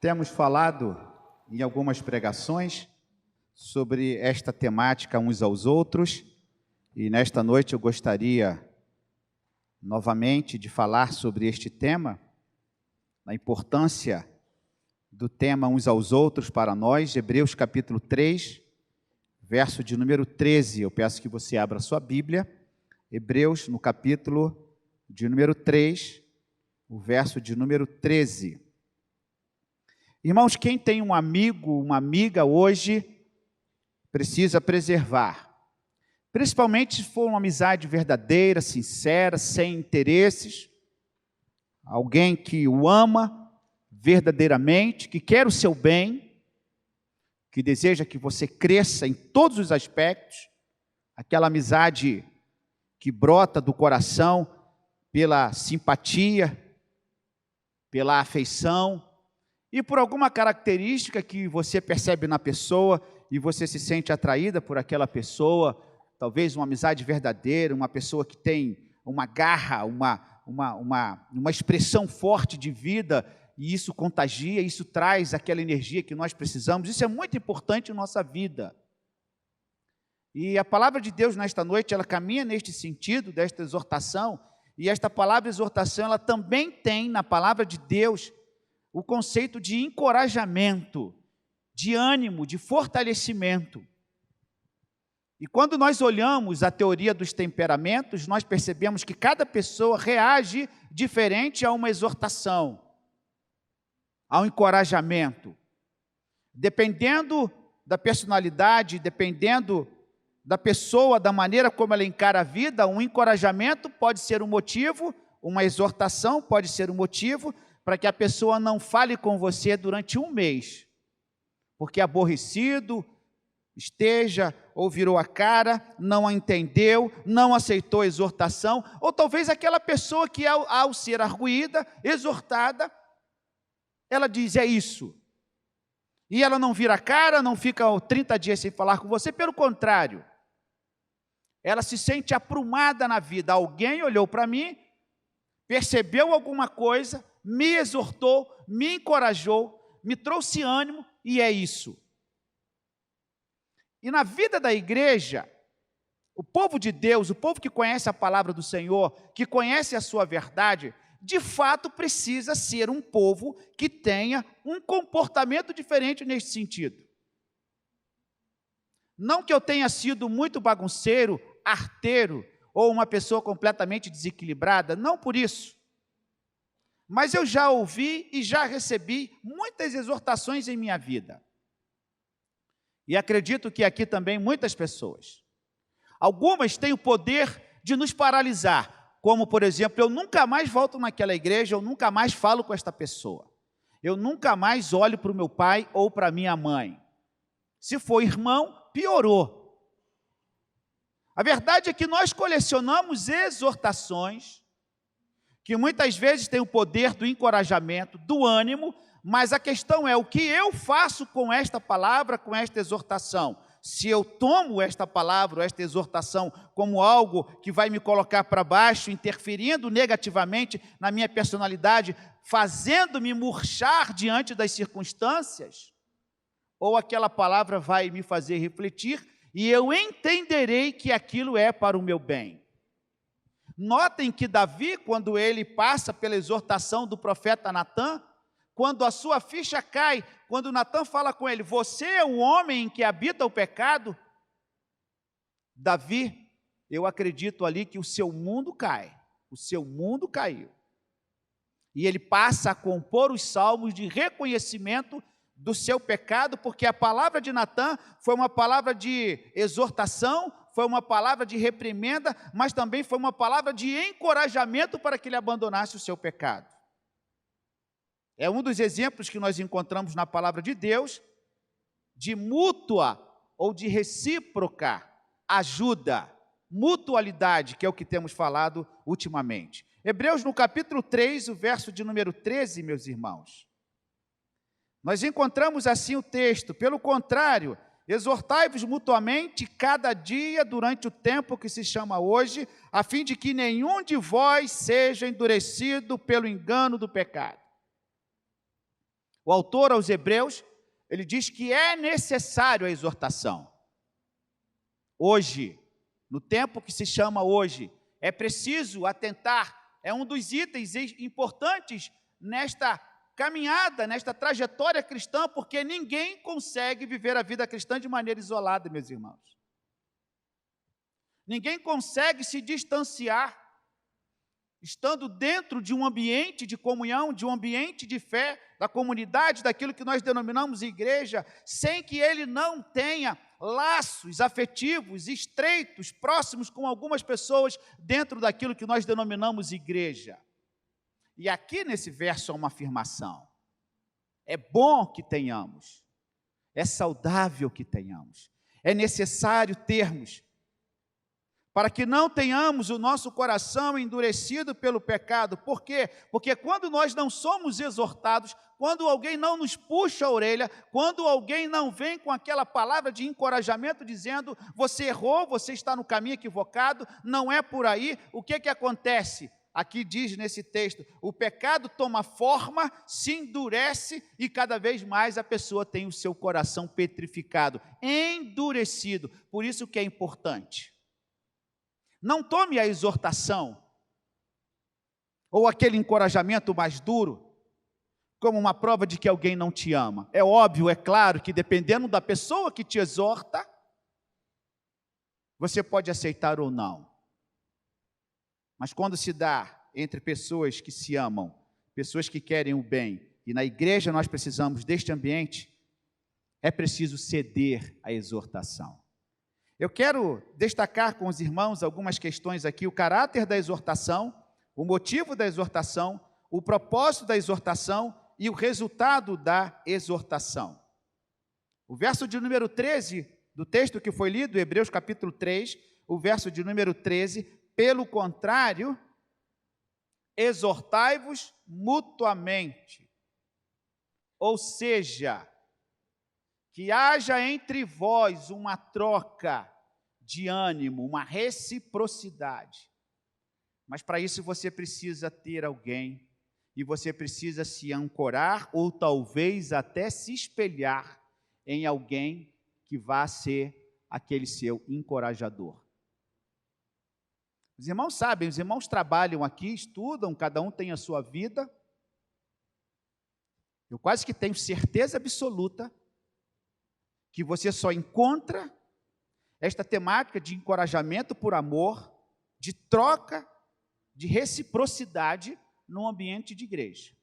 Temos falado em algumas pregações sobre esta temática uns aos outros, e nesta noite eu gostaria novamente de falar sobre este tema, a importância do tema uns aos outros para nós. Hebreus capítulo 3, verso de número 13, eu peço que você abra sua Bíblia, Hebreus no capítulo de número 3, o verso de número 13. Irmãos, quem tem um amigo, uma amiga hoje, precisa preservar, principalmente se for uma amizade verdadeira, sincera, sem interesses, alguém que o ama verdadeiramente, que quer o seu bem, que deseja que você cresça em todos os aspectos, aquela amizade que brota do coração pela simpatia, pela afeição, e por alguma característica que você percebe na pessoa e você se sente atraída por aquela pessoa, talvez uma amizade verdadeira, uma pessoa que tem uma garra, uma expressão forte de vida, e isso contagia, isso traz aquela energia que nós precisamos. Isso é muito importante em nossa vida. E a palavra de Deus nesta noite, ela caminha neste sentido, desta exortação, e esta palavra exortação, ela também tem na palavra de Deus o conceito de encorajamento, de ânimo, de fortalecimento. E quando nós olhamos a teoria dos temperamentos, nós percebemos que cada pessoa reage diferente a uma exortação, ao encorajamento. Dependendo da personalidade, dependendo da pessoa, da maneira como ela encara a vida, um encorajamento pode ser um motivo, uma exortação pode ser um motivo para que a pessoa não fale com você durante um mês, porque aborrecido esteja, ou virou a cara, não a entendeu, não aceitou a exortação, ou talvez aquela pessoa que ao ser arguída, exortada, ela diz, é isso, e ela não vira a cara, não fica 30 dias sem falar com você, pelo contrário, ela se sente aprumada na vida. Alguém olhou para mim, percebeu alguma coisa, me exortou, me encorajou, me trouxe ânimo, e é isso. E na vida da igreja, o povo de Deus, o povo que conhece a palavra do Senhor, que conhece a sua verdade, de fato precisa ser um povo que tenha um comportamento diferente nesse sentido. Não que eu tenha sido muito bagunceiro, arteiro, ou uma pessoa completamente desequilibrada, não por isso. Mas eu já ouvi e já recebi muitas exortações em minha vida. E acredito que aqui também muitas pessoas. Algumas têm o poder de nos paralisar, como, por exemplo, eu nunca mais volto naquela igreja, eu nunca mais falo com esta pessoa. Eu nunca mais olho para o meu pai ou para a minha mãe. Se for irmão, piorou. A verdade é que nós colecionamos exortações, que muitas vezes tem o poder do encorajamento, do ânimo, mas a questão é o que eu faço com esta palavra, com esta exortação. Se eu tomo esta palavra, esta exortação, como algo que vai me colocar para baixo, interferindo negativamente na minha personalidade, fazendo-me murchar diante das circunstâncias, ou aquela palavra vai me fazer refletir e eu entenderei que aquilo é para o meu bem. Notem que Davi, quando ele passa pela exortação do profeta Natã, quando a sua ficha cai, quando Natã fala com ele, você é o homem em que habita o pecado, Davi, eu acredito ali que o seu mundo cai, o seu mundo caiu. E ele passa a compor os salmos de reconhecimento do seu pecado, porque a palavra de Natã foi uma palavra de exortação, foi uma palavra de reprimenda, mas também foi uma palavra de encorajamento para que ele abandonasse o seu pecado. É um dos exemplos que nós encontramos na palavra de Deus, de mútua ou de recíproca ajuda, mutualidade, que é o que temos falado ultimamente. Hebreus no capítulo 3, o verso de número 13, meus irmãos. Nós encontramos assim o texto, pelo contrário, exortai-vos mutuamente cada dia durante o tempo que se chama hoje, a fim de que nenhum de vós seja endurecido pelo engano do pecado. O autor aos Hebreus, ele diz que é necessário a exortação. Hoje, no tempo que se chama hoje, é preciso atentar, é um dos itens importantes nesta caminhada, nesta trajetória cristã, porque ninguém consegue viver a vida cristã de maneira isolada, meus irmãos. Ninguém consegue se distanciar, estando dentro de um ambiente de comunhão, de um ambiente de fé, da comunidade, daquilo que nós denominamos igreja, sem que ele não tenha laços afetivos, estreitos, próximos com algumas pessoas dentro daquilo que nós denominamos igreja. E aqui nesse verso há uma afirmação. É bom que tenhamos, é saudável que tenhamos, é necessário termos, para que não tenhamos o nosso coração endurecido pelo pecado. Por quê? Porque quando nós não somos exortados, quando alguém não nos puxa a orelha, quando alguém não vem com aquela palavra de encorajamento dizendo: você errou, você está no caminho equivocado, não é por aí, o que acontece? Aqui diz nesse texto, o pecado toma forma, se endurece e cada vez mais a pessoa tem o seu coração petrificado, endurecido. Por isso que é importante. Não tome a exortação ou aquele encorajamento mais duro como uma prova de que alguém não te ama. É óbvio, é claro que dependendo da pessoa que te exorta, você pode aceitar ou não. Mas quando se dá entre pessoas que se amam, pessoas que querem o bem, e na igreja nós precisamos deste ambiente, é preciso ceder à exortação. Eu quero destacar com os irmãos algumas questões aqui: o caráter da exortação, o motivo da exortação, o propósito da exortação e o resultado da exortação. O verso de número 13 do texto que foi lido, Hebreus capítulo 3, o verso de número 13, pelo contrário, exortai-vos mutuamente. Ou seja, que haja entre vós uma troca de ânimo, uma reciprocidade. Mas para isso você precisa ter alguém, e você precisa se ancorar, ou talvez até se espelhar em alguém que vá ser aquele seu encorajador. Os irmãos sabem, os irmãos trabalham aqui, estudam, cada um tem a sua vida. Eu quase que tenho certeza absoluta que você só encontra esta temática de encorajamento por amor, de troca, de reciprocidade num ambiente de igreja.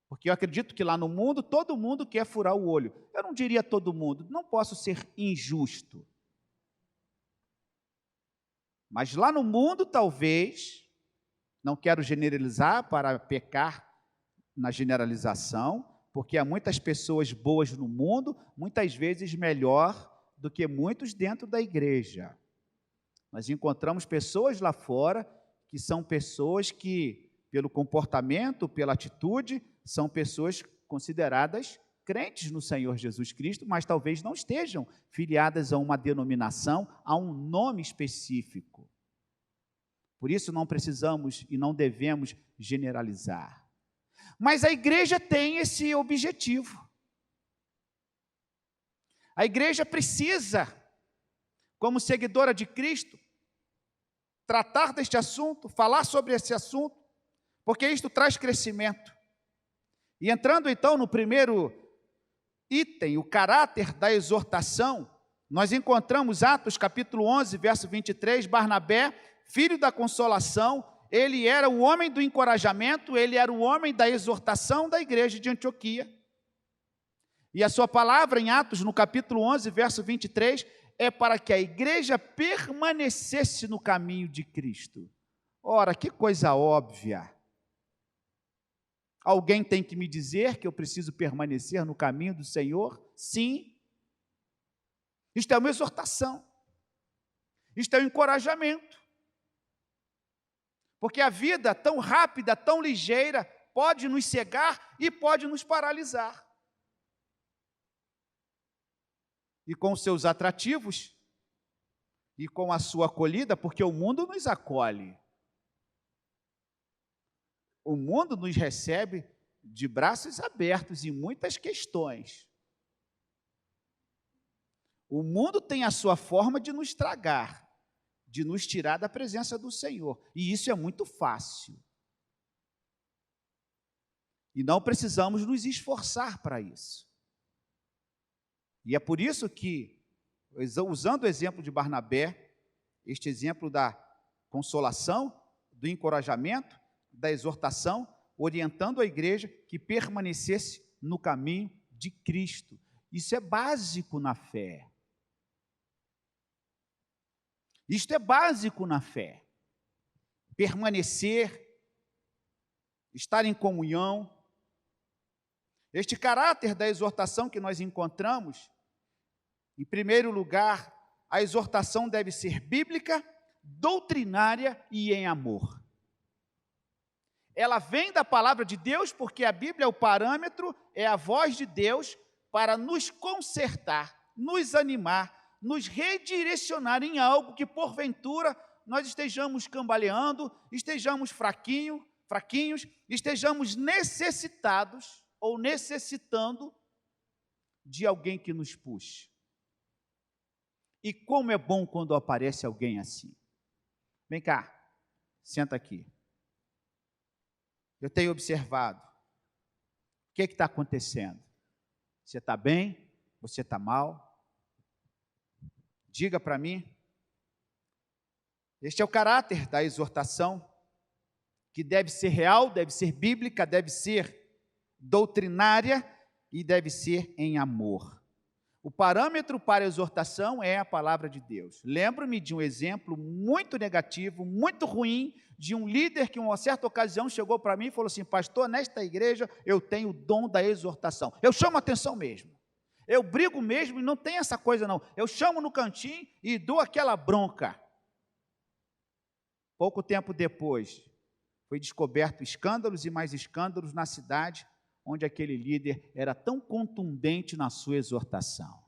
Porque eu acredito que lá no mundo, todo mundo quer furar o olho. Eu não diria todo mundo, não posso ser injusto. Mas lá no mundo, talvez, não quero generalizar para pecar na generalização, porque há muitas pessoas boas no mundo, muitas vezes melhor do que muitos dentro da igreja. Nós encontramos pessoas lá fora que são pessoas que, pelo comportamento, pela atitude, são pessoas consideradas crentes no Senhor Jesus Cristo, mas talvez não estejam filiadas a uma denominação, a um nome específico. Por isso não precisamos e não devemos generalizar. Mas a igreja tem esse objetivo. A igreja precisa, como seguidora de Cristo, tratar deste assunto, falar sobre esse assunto, porque isto traz crescimento. E entrando então no primeiro item, o caráter da exortação, nós encontramos Atos capítulo 11, verso 23, Barnabé, filho da consolação, ele era o homem do encorajamento, ele era o homem da exortação da igreja de Antioquia. E a sua palavra em Atos, no capítulo 11, verso 23, é para que a igreja permanecesse no caminho de Cristo. Ora, que coisa óbvia. Alguém tem que me dizer que eu preciso permanecer no caminho do Senhor? Sim. Isto é uma exortação. Isto é um encorajamento. Porque a vida tão rápida, tão ligeira, pode nos cegar e pode nos paralisar. E com os seus atrativos, e com a sua acolhida, porque o mundo nos acolhe. O mundo nos recebe de braços abertos em muitas questões. O mundo tem a sua forma de nos tragar, de nos tirar da presença do Senhor, e isso é muito fácil. E não precisamos nos esforçar para isso. E é por isso que, usando o exemplo de Barnabé, este exemplo da consolação, do encorajamento, da exortação, orientando a igreja que permanecesse no caminho de Cristo. Isso é básico na fé. Isto é básico na fé. Permanecer, estar em comunhão. Este caráter da exortação que nós encontramos, em primeiro lugar, a exortação deve ser bíblica, doutrinária e em amor. Ela vem da palavra de Deus, porque a Bíblia é o parâmetro, é a voz de Deus para nos consertar, nos animar, nos redirecionar em algo que porventura nós estejamos cambaleando, estejamos fraquinhos, estejamos necessitados ou necessitando de alguém que nos puxe. E como é bom quando aparece alguém assim. Vem cá, senta aqui. Eu tenho observado. O que está acontecendo? Você está bem? Você está mal? Diga para mim. Este é o caráter da exortação, que deve ser real, deve ser bíblica, deve ser doutrinária e deve ser em amor. O parâmetro para a exortação é a palavra de Deus. Lembro-me de um exemplo muito negativo, muito ruim, de um líder que em uma certa ocasião chegou para mim e falou assim: pastor, nesta igreja eu tenho o dom da exortação. Eu chamo a atenção mesmo. Eu brigo mesmo e não tem essa coisa não. Eu chamo no cantinho e dou aquela bronca. Pouco tempo depois, foi descoberto escândalos e mais escândalos na cidade, onde aquele líder era tão contundente na sua exortação.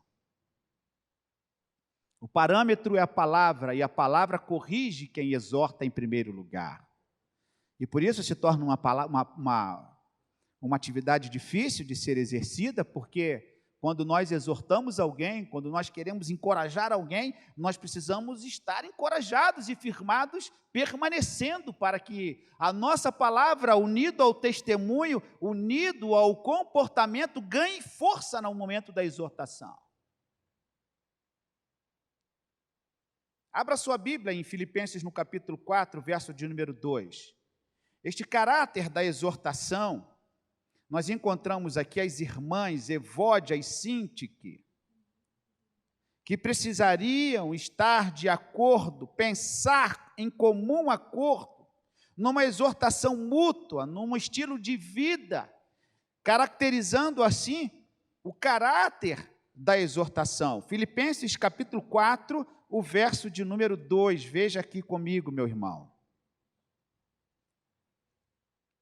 O parâmetro é a palavra, e a palavra corrige quem exorta em primeiro lugar. E por isso se torna uma atividade difícil de ser exercida, porque quando nós exortamos alguém, quando nós queremos encorajar alguém, nós precisamos estar encorajados e firmados, permanecendo, para que a nossa palavra, unido ao testemunho, unido ao comportamento, ganhe força no momento da exortação. Abra sua Bíblia em Filipenses, no capítulo 4, verso de número 2. Este caráter da exortação, nós encontramos aqui as irmãs Evódia e Sintique, que precisariam estar de acordo, pensar em comum acordo, numa exortação mútua, num estilo de vida, caracterizando assim o caráter da exortação. Filipenses capítulo 4, o verso de número 2, veja aqui comigo, meu irmão.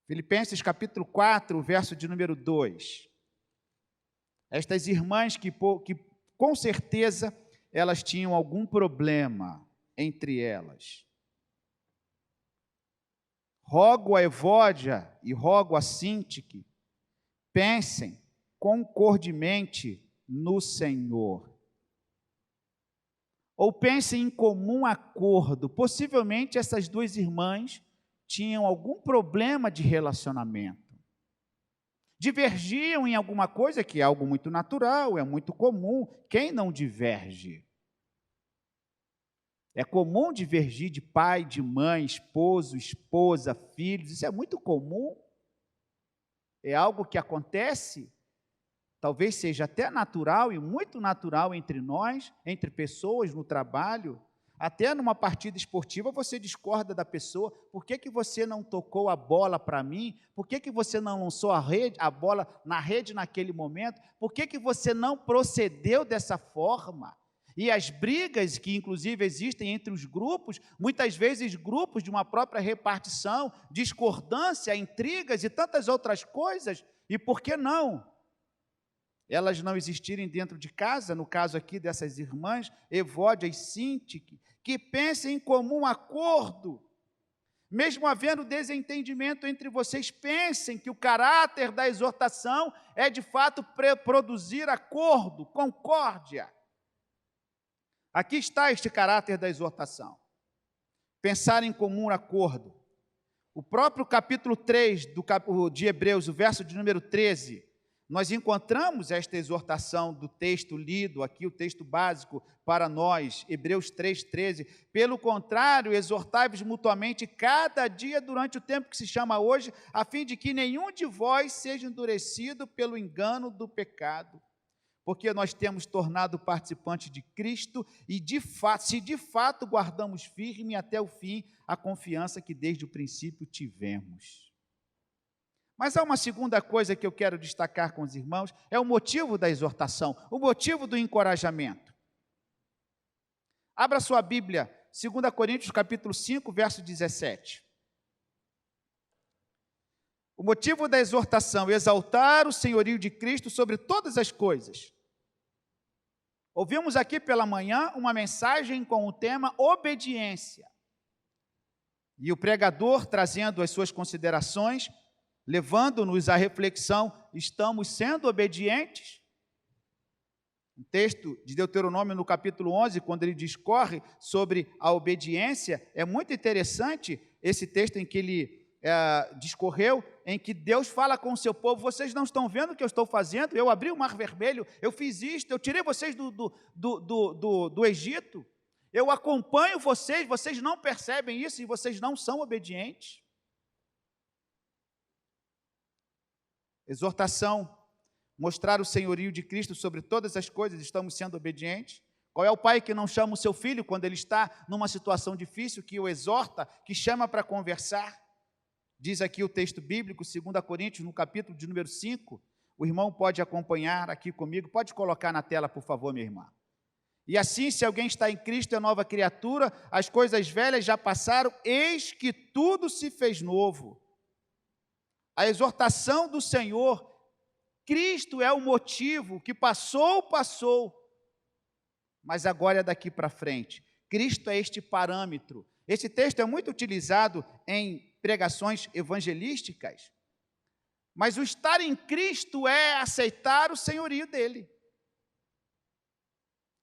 Filipenses capítulo 4, verso de número 2. Estas irmãs que com certeza elas tinham algum problema entre elas. Rogo a Evódia e rogo a Sintique, pensem concordemente no Senhor. Ou pensem em comum acordo. Possivelmente essas duas irmãs tinham algum problema de relacionamento. Divergiam em alguma coisa, que é algo muito natural, é muito comum. Quem não diverge? É comum divergir de pai, de mãe, esposo, esposa, filhos. Isso é muito comum. É algo que acontece, talvez seja até natural e muito natural entre nós, entre pessoas no trabalho. Até numa partida esportiva você discorda da pessoa. Por que você não tocou a bola para mim? Por que você não lançou a bola na rede naquele momento? Por que você não procedeu dessa forma? E as brigas que inclusive existem entre os grupos, muitas vezes grupos de uma própria repartição, discordância, intrigas e tantas outras coisas. E por que não? Elas não existirem dentro de casa, no caso aqui dessas irmãs, Evódia e Sintique, que pensem em comum acordo. Mesmo havendo desentendimento entre vocês, pensem que o caráter da exortação é de fato produzir acordo, concórdia. Aqui está este caráter da exortação. Pensar em comum acordo. O próprio capítulo 3 de Hebreus, o verso de número 13, nós encontramos esta exortação do texto lido aqui, o texto básico para nós, Hebreus 3,13. Pelo contrário, exortai-vos mutuamente cada dia durante o tempo que se chama hoje, a fim de que nenhum de vós seja endurecido pelo engano do pecado. Porque nós temos tornado participante de Cristo e, se de fato guardamos firme até o fim a confiança que desde o princípio tivemos. Mas há uma segunda coisa que eu quero destacar com os irmãos, é o motivo da exortação, o motivo do encorajamento. Abra sua Bíblia, 2 Coríntios capítulo 5, verso 17. O motivo da exortação, exaltar o senhorio de Cristo sobre todas as coisas. Ouvimos aqui pela manhã uma mensagem com o tema obediência. E o pregador, trazendo as suas considerações, levando-nos à reflexão, estamos sendo obedientes? O texto de Deuteronômio, no capítulo 11, quando ele discorre sobre a obediência, é muito interessante esse texto em que ele discorreu, em que Deus fala com o seu povo: vocês não estão vendo o que eu estou fazendo? Eu abri o mar vermelho, eu fiz isto, eu tirei vocês do Egito, eu acompanho vocês, vocês não percebem isso e vocês não são obedientes. Exortação, mostrar o senhorio de Cristo sobre todas as coisas, estamos sendo obedientes. Qual é o pai que não chama o seu filho quando ele está numa situação difícil, que o exorta, que chama para conversar? Diz aqui o texto bíblico, 2 Coríntios, no capítulo de número 5, o irmão pode acompanhar aqui comigo, pode colocar na tela, por favor, minha irmã. E assim, se alguém está em Cristo, é nova criatura, as coisas velhas já passaram, eis que tudo se fez novo. A exortação do Senhor, Cristo é o motivo, que passou, mas agora é daqui para frente. Cristo é este parâmetro. Esse texto é muito utilizado em pregações evangelísticas, mas o estar em Cristo é aceitar o senhorio dele.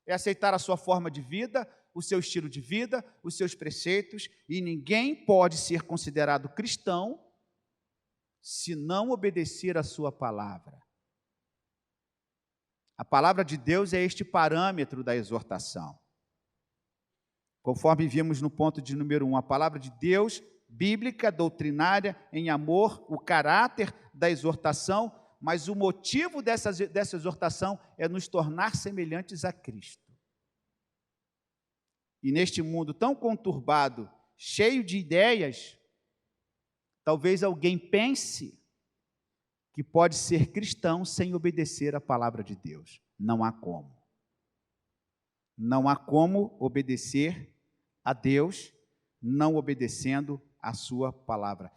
É aceitar a sua forma de vida, o seu estilo de vida, os seus preceitos, e ninguém pode ser considerado cristão se não obedecer a sua palavra. A palavra de Deus é este parâmetro da exortação. Conforme vimos no ponto de número 1, a palavra de Deus, bíblica, doutrinária, em amor, o caráter da exortação, mas o motivo dessa exortação é nos tornar semelhantes a Cristo. E neste mundo tão conturbado, cheio de ideias, talvez alguém pense que pode ser cristão sem obedecer a palavra de Deus. Não há como. Não há como obedecer a Deus não obedecendo a sua palavra.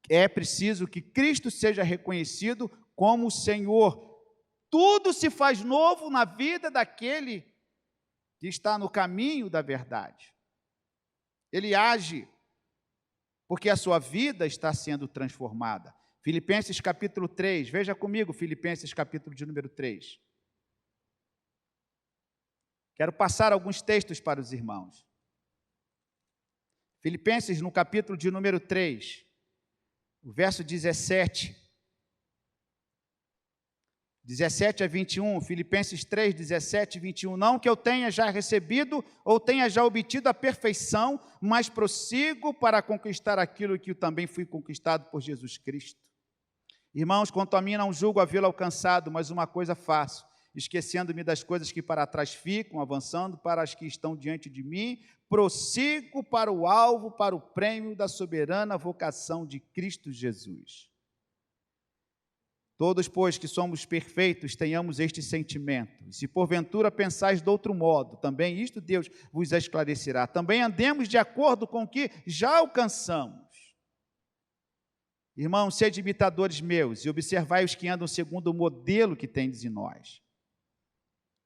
É preciso que Cristo seja reconhecido como o Senhor. Tudo se faz novo na vida daquele que está no caminho da verdade. Ele age porque a sua vida está sendo transformada. Filipenses capítulo 3, veja comigo Filipenses capítulo de número 3. Quero passar alguns textos para os irmãos. Filipenses no capítulo de número 3, o verso 17 a 21, Filipenses 3, 17 e 21, não que eu tenha já recebido ou tenha já obtido a perfeição, mas prossigo para conquistar aquilo que eu também fui conquistado por Jesus Cristo. Irmãos, quanto a mim não julgo havê-lo alcançado, mas uma coisa faço, esquecendo-me das coisas que para trás ficam, avançando para as que estão diante de mim, prossigo para o alvo, para o prêmio da soberana vocação de Cristo Jesus. Todos, pois, que somos perfeitos, tenhamos este sentimento. E se porventura pensais de outro modo, também isto Deus vos esclarecerá. Também andemos de acordo com o que já alcançamos. Irmãos, sede imitadores meus, e observai os que andam segundo o modelo que tendes em nós.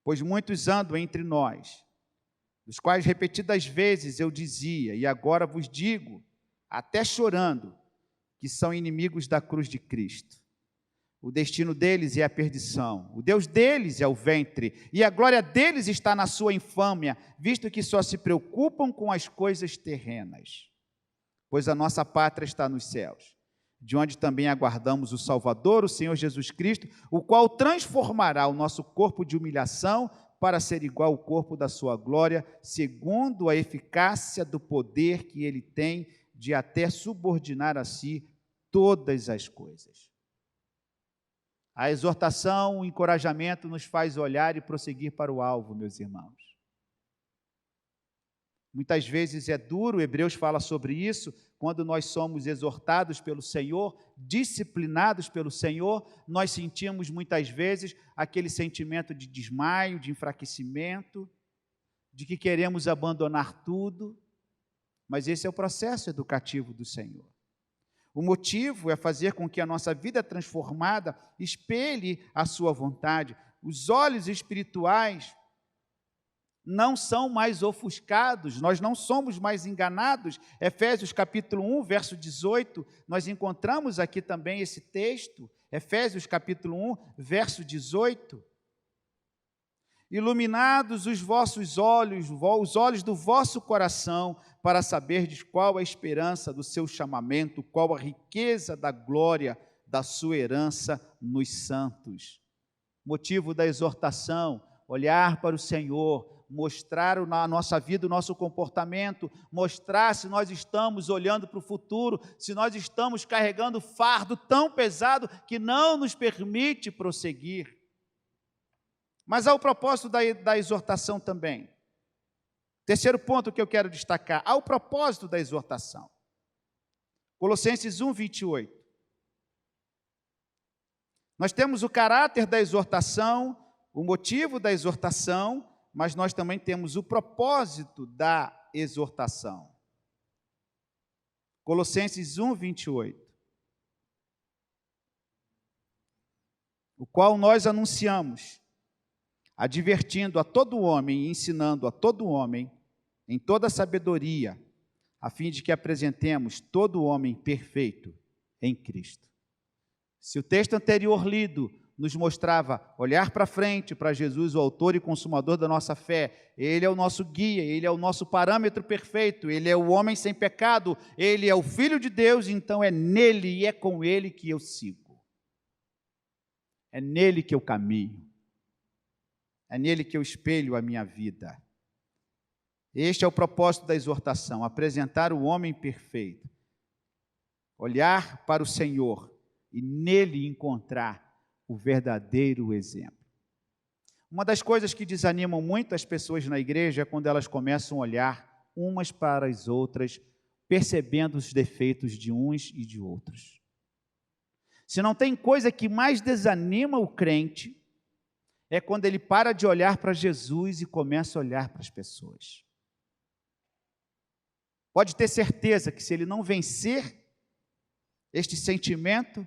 Pois muitos andam entre nós, dos quais repetidas vezes eu dizia, e agora vos digo, até chorando, que são inimigos da cruz de Cristo. O destino deles é a perdição, o Deus deles é o ventre, e a glória deles está na sua infâmia, visto que só se preocupam com as coisas terrenas. Pois a nossa pátria está nos céus, de onde também aguardamos o Salvador, o Senhor Jesus Cristo, o qual transformará o nosso corpo de humilhação para ser igual ao corpo da sua glória, segundo a eficácia do poder que ele tem de até subordinar a si todas as coisas. A exortação, o encorajamento nos faz olhar e prosseguir para o alvo, meus irmãos. Muitas vezes é duro, Hebreus fala sobre isso, quando nós somos exortados pelo Senhor, disciplinados pelo Senhor, nós sentimos muitas vezes aquele sentimento de desmaio, de enfraquecimento, de que queremos abandonar tudo, mas esse é o processo educativo do Senhor. O motivo é fazer com que a nossa vida transformada espelhe a sua vontade. Os olhos espirituais não são mais ofuscados, nós não somos mais enganados. Efésios capítulo 1, verso 18, nós encontramos aqui também esse texto, Efésios capítulo 1, verso 18. Iluminados os vossos olhos, os olhos do vosso coração, para saberdes qual a esperança do seu chamamento, qual a riqueza da glória da sua herança nos santos. Motivo da exortação, olhar para o Senhor, mostrar na nossa vida o nosso comportamento, mostrar se nós estamos olhando para o futuro, se nós estamos carregando fardo tão pesado que não nos permite prosseguir. Mas há o propósito da exortação também. Terceiro ponto que eu quero destacar, há o propósito da exortação. Colossenses 1, 28. Nós temos o caráter da exortação, o motivo da exortação, mas nós também temos o propósito da exortação. Colossenses 1, 28. O qual nós anunciamos, advertindo a todo homem e ensinando a todo homem em toda sabedoria, a fim de que apresentemos todo homem perfeito em Cristo. Se o texto anterior lido nos mostrava olhar para frente, para Jesus, o autor e consumador da nossa fé, ele é o nosso guia, ele é o nosso parâmetro perfeito, ele é o homem sem pecado, ele é o Filho de Deus, então é nele e é com ele que eu sigo. É nele que eu caminho. É nele que eu espelho a minha vida. Este é o propósito da exortação, apresentar o homem perfeito. Olhar para o Senhor e nele encontrar o verdadeiro exemplo. Uma das coisas que desanimam muito as pessoas na igreja é quando elas começam a olhar umas para as outras, percebendo os defeitos de uns e de outros. Se não tem coisa que mais desanima o crente, é quando ele para de olhar para Jesus e começa a olhar para as pessoas. Pode ter certeza que se ele não vencer este sentimento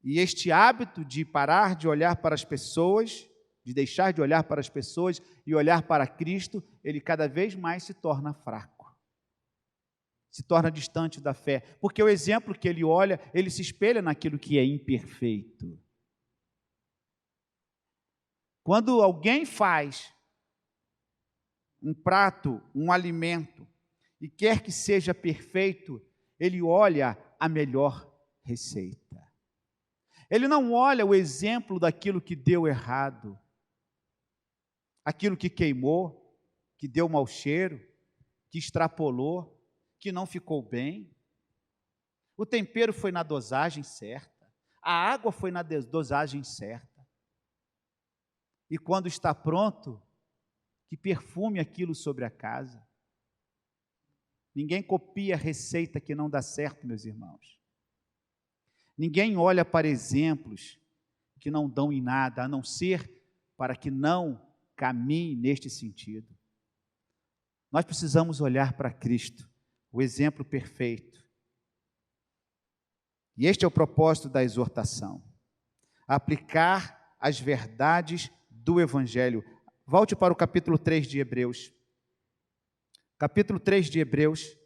e este hábito de parar de olhar para as pessoas, de deixar de olhar para as pessoas e olhar para Cristo, ele cada vez mais se torna fraco, se torna distante da fé, porque o exemplo que ele olha, ele se espelha naquilo que é imperfeito. Quando alguém faz um prato, um alimento, e quer que seja perfeito, ele olha a melhor receita. Ele não olha o exemplo daquilo que deu errado, aquilo que queimou, que deu mau cheiro, que extrapolou, que não ficou bem. O tempero foi na dosagem certa, a água foi na dosagem certa. E quando está pronto, que perfume aquilo sobre a casa. Ninguém copia receita que não dá certo, meus irmãos. Ninguém olha para exemplos que não dão em nada, a não ser para que não caminhe neste sentido. Nós precisamos olhar para Cristo, o exemplo perfeito. E este é o propósito da exortação. Aplicar as verdades do Evangelho. Volte para o capítulo 3 de Hebreus. Capítulo 3 de Hebreus.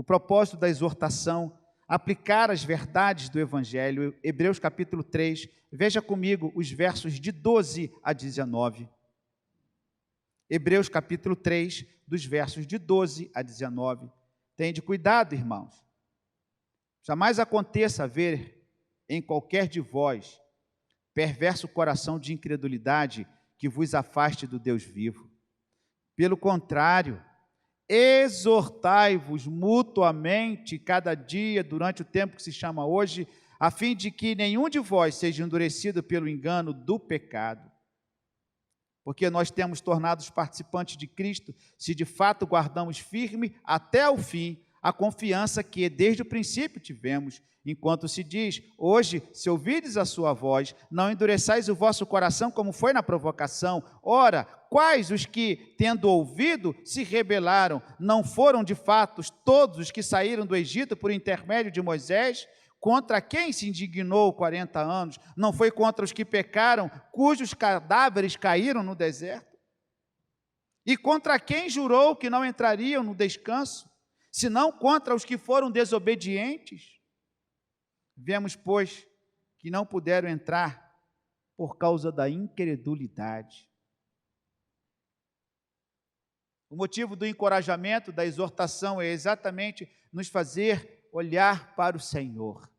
O propósito da exortação, aplicar as verdades do Evangelho. Hebreus capítulo 3, veja comigo os versos de 12 a 19. Hebreus capítulo 3, dos versos de 12 a 19. Tende cuidado, irmãos. Jamais aconteça ver em qualquer de vós perverso coração de incredulidade que vos afaste do Deus vivo. Pelo contrário, exortai-vos mutuamente cada dia durante o tempo que se chama hoje, a fim de que nenhum de vós seja endurecido pelo engano do pecado. Porque nós temos tornado os participantes de Cristo, se de fato guardamos firme até o fim a confiança que desde o princípio tivemos, enquanto se diz: hoje, se ouvides a sua voz, não endureçais o vosso coração como foi na provocação. Ora, quais os que, tendo ouvido, se rebelaram? Não foram de fato todos os que saíram do Egito por intermédio de Moisés? Contra quem se indignou 40 anos? Não foi contra os que pecaram, cujos cadáveres caíram no deserto? E contra quem jurou que não entrariam no descanso, senão contra os que foram desobedientes? Vemos, pois, que não puderam entrar por causa da incredulidade. O motivo do encorajamento, da exortação, é exatamente nos fazer olhar para o Senhor.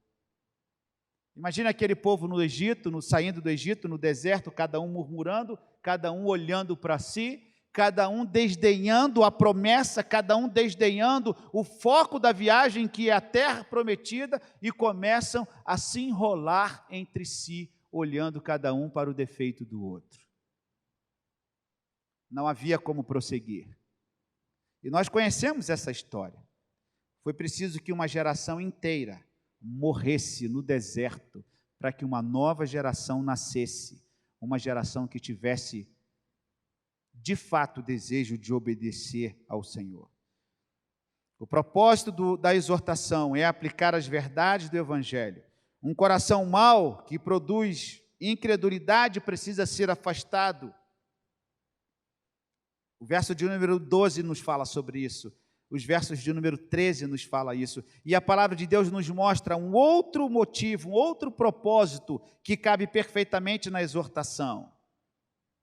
Imagina aquele povo no Egito, saindo do Egito, no deserto, cada um murmurando, cada um olhando para si, cada um desdenhando a promessa, cada um desdenhando o foco da viagem, que é a terra prometida, e começam a se enrolar entre si, olhando cada um para o defeito do outro. Não havia como prosseguir. E nós conhecemos essa história. Foi preciso que uma geração inteira morresse no deserto para que uma nova geração nascesse, uma geração que tivesse de fato o desejo de obedecer ao Senhor. O propósito da exortação é aplicar as verdades do Evangelho. Um coração mau que produz incredulidade precisa ser afastado. O verso de número 12 nos fala sobre isso. Os versos de número 13 nos fala isso. E a palavra de Deus nos mostra um outro motivo, um outro propósito que cabe perfeitamente na exortação.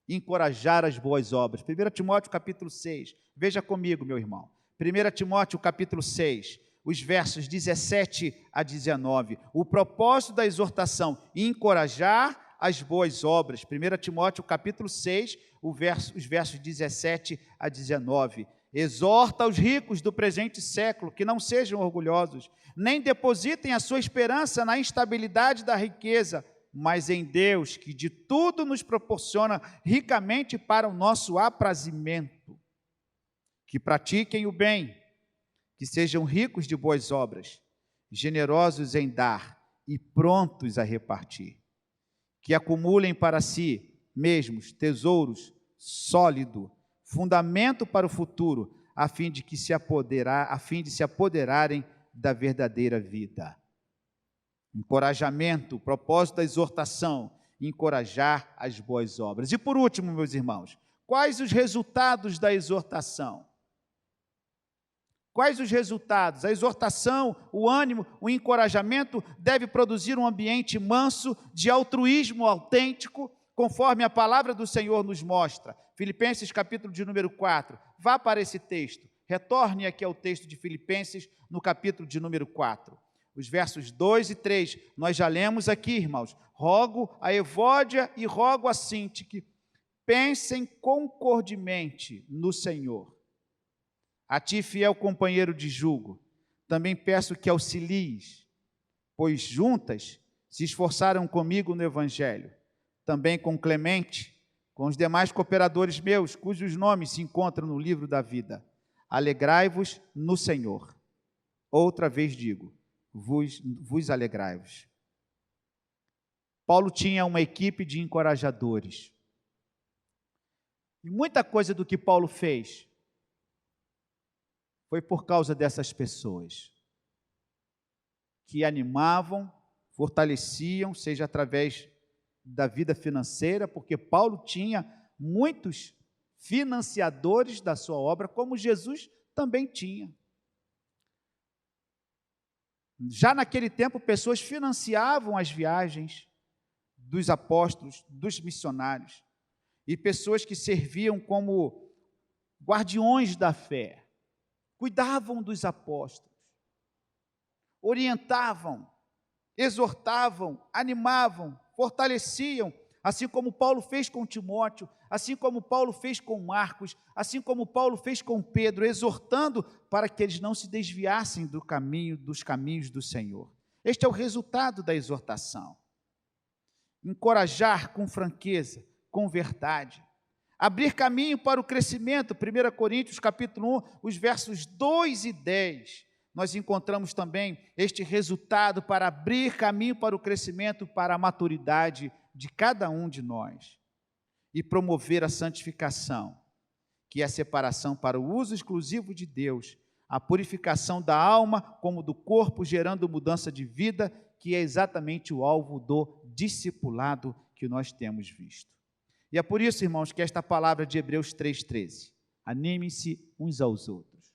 Encorajar as boas obras. 1 Timóteo capítulo 6. Veja comigo, meu irmão. 1 Timóteo capítulo 6, os versos 17 a 19. O propósito da exortação, encorajar as boas obras. 1 Timóteo capítulo 6, os versos 17 a 19. Exorta os ricos do presente século que não sejam orgulhosos, nem depositem a sua esperança na instabilidade da riqueza, mas em Deus, que de tudo nos proporciona ricamente para o nosso aprazimento. Que pratiquem o bem, que sejam ricos de boas obras, generosos em dar e prontos a repartir. Que acumulem para si mesmos tesouros sólidos, fundamento para o futuro, a fim de se apoderarem da verdadeira vida. Encorajamento, propósito da exortação, encorajar as boas obras. E por último, meus irmãos, quais os resultados da exortação? Quais os resultados? A exortação, o ânimo, o encorajamento deve produzir um ambiente manso de altruísmo autêntico, conforme a palavra do Senhor nos mostra. Filipenses capítulo de número 4. Vá para esse texto. Retorne aqui ao texto de Filipenses, no capítulo de número 4. Os versos 2 e 3, nós já lemos aqui, irmãos. Rogo a Evódia e rogo a Sinti que pensem concordemente no Senhor. A ti, fiel companheiro de jugo, também peço que auxilies, pois juntas se esforçaram comigo no Evangelho, também com Clemente, com os demais cooperadores meus, cujos nomes se encontram no livro da vida. Alegrai-vos no Senhor. Outra vez digo, vos alegrai-vos. Paulo tinha uma equipe de encorajadores. E muita coisa do que Paulo fez foi por causa dessas pessoas que animavam, fortaleciam, seja através da vida financeira, porque Paulo tinha muitos financiadores da sua obra, como Jesus também tinha. Já naquele tempo, pessoas financiavam as viagens dos apóstolos, dos missionários, e pessoas que serviam como guardiões da fé, cuidavam dos apóstolos, orientavam, exortavam, animavam, fortaleciam, assim como Paulo fez com Timóteo, assim como Paulo fez com Marcos, assim como Paulo fez com Pedro, exortando para que eles não se desviassem dos caminhos do Senhor. Este é o resultado da exortação. Encorajar com franqueza, com verdade, abrir caminho para o crescimento. 1 Coríntios capítulo 1, os versos 2 e 10, nós encontramos também este resultado para abrir caminho para o crescimento, para a maturidade de cada um de nós, e promover a santificação, que é a separação para o uso exclusivo de Deus, a purificação da alma como do corpo, gerando mudança de vida, que é exatamente o alvo do discipulado que nós temos visto. E é por isso, irmãos, que esta palavra de Hebreus 3,13, animem-se uns aos outros.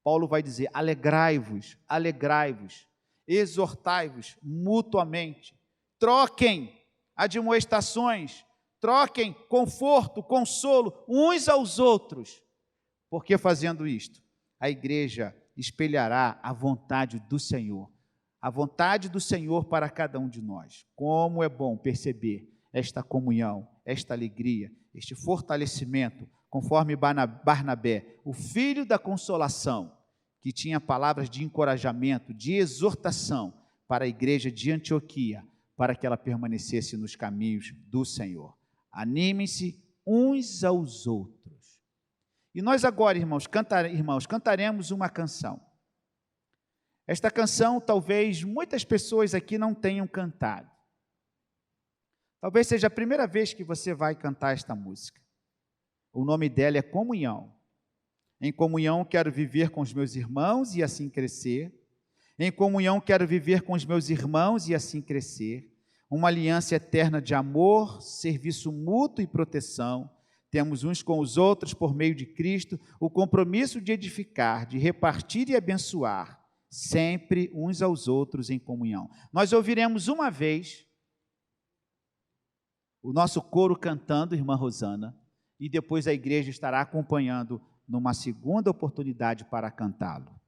Paulo vai dizer, alegrai-vos, exortai-vos mutuamente, troquem admoestações, troquem conforto, consolo uns aos outros, porque fazendo isto, a igreja espelhará a vontade do Senhor, a vontade do Senhor para cada um de nós. Como é bom perceber esta comunhão, esta alegria, este fortalecimento, conforme Barnabé, o filho da consolação, que tinha palavras de encorajamento, de exortação para a igreja de Antioquia, para que ela permanecesse nos caminhos do Senhor. Animem-se uns aos outros. E nós agora, irmãos, cantaremos uma canção. Esta canção, talvez muitas pessoas aqui não tenham cantado. Talvez seja a primeira vez que você vai cantar esta música. O nome dela é Comunhão. Em comunhão quero viver com os meus irmãos e assim crescer. Em comunhão quero viver com os meus irmãos e assim crescer. Uma aliança eterna de amor, serviço mútuo e proteção. Temos uns com os outros por meio de Cristo, o compromisso de edificar, de repartir e abençoar, sempre uns aos outros em comunhão. Nós ouviremos uma vez o nosso coro cantando, irmã Rosana, e depois a igreja estará acompanhando numa segunda oportunidade para cantá-lo.